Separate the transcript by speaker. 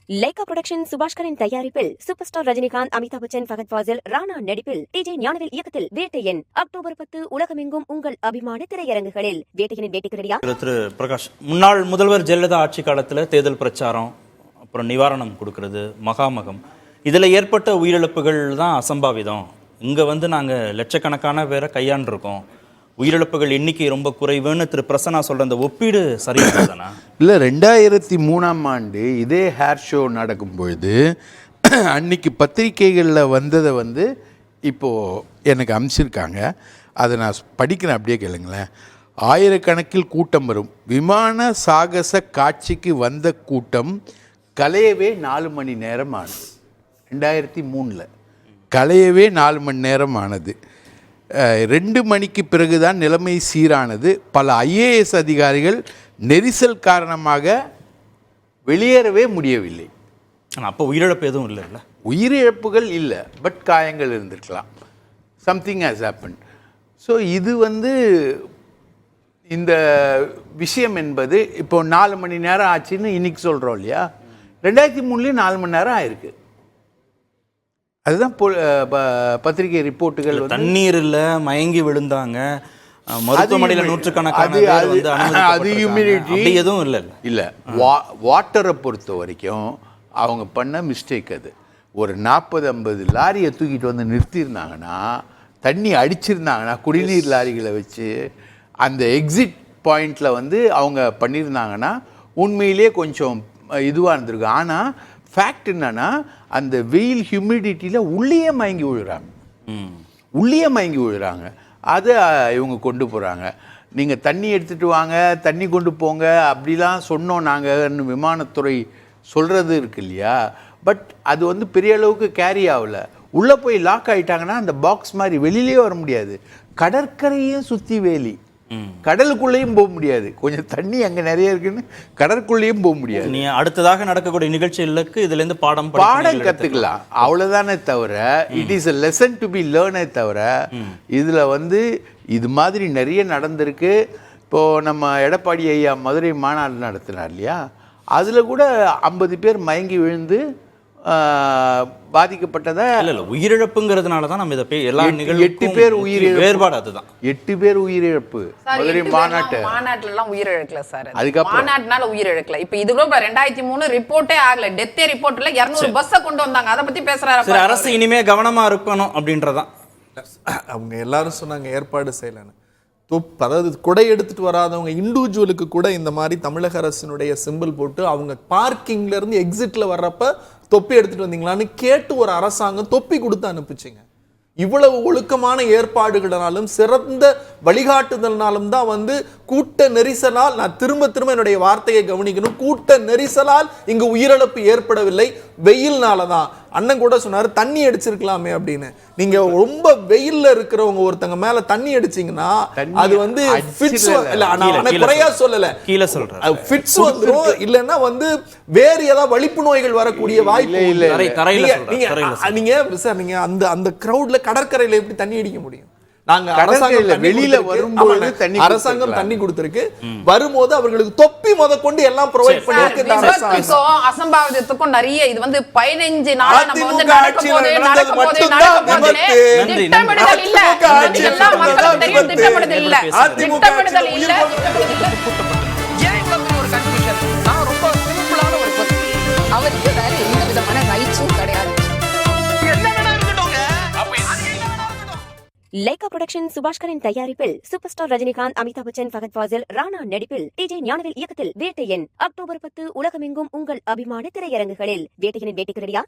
Speaker 1: Lyca production சுபாஷ்கரின் தயாரிப்பில் super star Rajinikanth, Amitabh Bachchan, Fahadh Fazil, Rana நடிப்பில் DJ Gnanavel இயக்கத்தில் வேட்டையன் அக்டோபர் 10 உலகமெங்கும் உங்கள் அபிமான திரையரங்குகளில். வேட்டையனின் வேட்டைக்கு ரெடியா?
Speaker 2: திரு பிரகாஷ், முன்னாள் முதல்வர் ஜெயலலிதா ஆட்சி காலத்தில் தேர்தல் பிரச்சாரம், அப்புறம் நிவாரணம் கொடுக்கறது, மகாமகம், இதில் ஏற்பட்ட உயிரிழப்புகள் தான் அசம்பாவிதம். இங்கே நாங்கள் லட்சக்கணக்கான பேரை கையாண்டிருக்கோம், உயிரிழப்புகள் எண்ணிக்கை ரொம்ப குறைவுன்னு திரு பிரசன்னா சொல்கிற அந்த ஒப்பீடு சரியானதானா?
Speaker 3: இல்லை, 2003ஆம் ஆண்டு இதே ஹேர் ஷோ நடக்கும் பொழுது அன்னைக்கு பத்திரிகைகளில் வந்ததை இப்போது எனக்கு அனுப்பிச்சிருக்காங்க. அதை நான் படிக்கிறேன், அப்படியே கேளுங்களேன். ஆயிரக்கணக்கில் கூட்டம் வரும். விமான சாகச காட்சிக்கு வந்த கூட்டம் கலையவே 4 மணி நேரம் ஆனது. 2003 கலையவே 4 மணி நேரம் ஆனது. 2 மணிக்கு பிறகுதான் நிலைமை சீரானது. பல ஐஏஎஸ் அதிகாரிகள் நெரிசல் காரணமாக வெளியேறவே முடியவில்லை.
Speaker 2: அப்போ உயிரிழப்பு எதுவும் இல்லைல்ல?
Speaker 3: உயிரிழப்புகள் இல்லை, பட் காயங்கள் இருந்திருக்கலாம். Something has happen. ஸோ இது இந்த விஷயம் என்பது இப்போ 4 மணி நேரம் ஆச்சுன்னு இன்னைக்கு சொல்கிறோம் இல்லையா, 2003 4 மணி நேரம் ஆயிருக்கு. அதுதான் பத்திரிகை ரிப்போர்ட்டுகள்.
Speaker 2: தண்ணீர் இல்லை, மயங்கி விழுந்தாங்க, மருத்துவமனையில் நூற்றுக்கணக்கான
Speaker 3: அது ஹியூமிடிட்டி
Speaker 2: எதுவும் இல்லை.
Speaker 3: இல்லை, வாட்டரை பொறுத்த வரைக்கும் அவங்க பண்ண மிஸ்டேக். அது ஒரு 40-50 லாரியை தூக்கிட்டு நிறுத்தியிருந்தாங்கன்னா, தண்ணி அடிச்சிருந்தாங்கன்னா, குடிநீர் லாரிகளை வச்சு அந்த எக்ஸிட் பாயிண்டில் அவங்க பண்ணியிருந்தாங்கன்னா உண்மையிலே கொஞ்சம் இதுவாக இருந்திருக்கு. ஆனால் ஃபேக்ட் என்னன்னா, அந்த வெயில் ஹியூமிடிட்டியில் உள்ளே மயங்கி விழுறாங்க. அதை இவங்க கொண்டு போகிறாங்க. நீங்கள் தண்ணி எடுத்துகிட்டு வாங்க, தண்ணி கொண்டு போங்க அப்படிலாம் சொன்னோம் நாங்கள்னு விமானத்துறை சொல்கிறது இருக்கு இல்லையா. பட் அது பெரிய அளவுக்கு கேரி ஆகலை. உள்ளே போய் லாக் ஆகிட்டாங்கன்னா அந்த பாக்ஸ் மாதிரி வெளியிலே வர முடியாது. கடற்கரையும் சுற்றி வேலி, கடலுக்குள்ளேயும் போக முடியாது. கொஞ்சம் தண்ணி அங்கே நிறைய இருக்குன்னு கடற்குள்ளேயும் போக முடியாது.
Speaker 2: நீ அடுத்ததாக நடக்கக்கூடிய நிகழ்ச்சிகளுக்கு இதுலேருந்து பாடம்
Speaker 3: கற்றுக்கலாம், அவ்வளோதானே தவிர it is a lesson to be learned தவிர இதில் இது மாதிரி நிறைய நடந்திருக்கு. இப்போது நம்ம எடப்பாடி ஐயா மதுரை மாநாடு நடத்தினார் இல்லையா, அதில் கூட 50 பேர் மயங்கி விழுந்து பாதிக்கப்பட்டதா.
Speaker 2: இல்லை, உயிரிழப்புங்கிறதுனால தான் நம்ம இதை எல்லா
Speaker 3: 8 பேர் உயிரிழப்பு.
Speaker 2: வேறுபாடு அதுதான்,
Speaker 3: 8 பேர் உயிரிழப்பு மதுரை
Speaker 4: மாநாட்டுல உயிரிழக்கல சார். அதுக்கப்புறம் மாநாட்டுனால உயிரிழக்கல. இப்ப இது கூட 2003 ரிப்போர்ட்டே ஆகல. டெத்தே ரிப்போர்ட்ல 200 பஸ்ஸை கொண்டு வந்தாங்க. அதை பத்தி பேசுறாரு.
Speaker 2: அரசு இனிமே கவனமா இருக்கணும் அப்படின்றதான்
Speaker 5: அவங்க எல்லாரும் சொன்னாங்க, ஏற்பாடு செய்யலன்னு. அதாவது குடை எடுத்துட்டு வராதவங்க இண்டிவிஜுவலுக்கு கூட இந்த மாதிரி தமிழக அரசினுடைய சிம்பிள் போட்டு அவங்க பார்க்கிங்ல இருந்து எக்ஸிட்ல வர்றப்ப தொப்பி எடுத்துட்டு வந்தீங்களான்னு கேட்டு ஒரு அரசாங்கம் தொப்பி கொடுத்து அனுப்பிச்சிங்க. இவ்வளவு ஒழுக்கமான ஏற்பாடுகளாலும் சிறந்த வழிகாட்டுதல்னாலும் தான் கூட்ட நெரிசலால், நான் திரும்ப என்னுடைய வார்த்தையை கவனிக்கணும், கூட்ட நெரிசலால் இங்கு உயிரிழப்பு ஏற்படவில்லை, வெயில்னால தான். அண்ணன் கூட சொன்னாரு தண்ணி அடிச்சிருக்கலாமே அப்படின்னு. நீங்க ரொம்ப வெயில்ல இருக்கிறவங்க ஒருத்தங்க மேல தண்ணி அடிச்சீங்கன்னா அது ஃபிட்ஸ் இல்ல, குறையா சொல்லல, கீழ சொல்றேன், ஃபிட்ஸ் வந்துரும். இல்லன்னா வேற ஏதாவது வலிப்பு நோய்கள் வரக்கூடிய வாய்ப்பு இல்ல. நீங்க அந்த கிரவுட்ல கடற்கரையில எப்படி தண்ணி அடிக்க முடியும்? நாங்க
Speaker 3: வெளியில வரும்போது
Speaker 5: அரசாங்கம் தண்ணி கொடுத்திருக்கு. வரும்போது அவர்களுக்கு தொப்பி கொண்டு எல்லாம் ப்ரொவைட் பண்ணிருக்கு.
Speaker 4: அசம்பாவிதத்துக்கும் நிறைய இது 15 நாளா நம்ம நடக்கும்போது திட்டமிடுதல் இல்ல. இதெல்லாம் மக்களுக்கு தெரியும், திட்டமிடுதல் இல்ல, திட்டமிடுதல் இல்ல.
Speaker 6: ஏன் இவ்வளவு ஒரு கன்ஃபியூஷன்? நான் ரொம்ப சிம்பிளான ஒரு பர்சன். அவருக்கு வேற எந்த விதமான ரைட்ஸும் கிடையாது.
Speaker 1: லைகா புரொடக்ஷன் சுபாஷ்கரின் தயாரிப்பில் சூப்பர் ஸ்டார் ரஜினிகாந்த், அமிதாப் பச்சன், ஃபகத் ஃபாசில், ராணா நடிப்பில் டிஜே ஞானவேல் இயக்கத்தில் வேட்டையன் அக்டோபர் 10 உலகமெங்கும் உங்கள் அபிமான திரையரங்குகளில். வேட்டையனின் வேட்டைக்கு ரெடியா?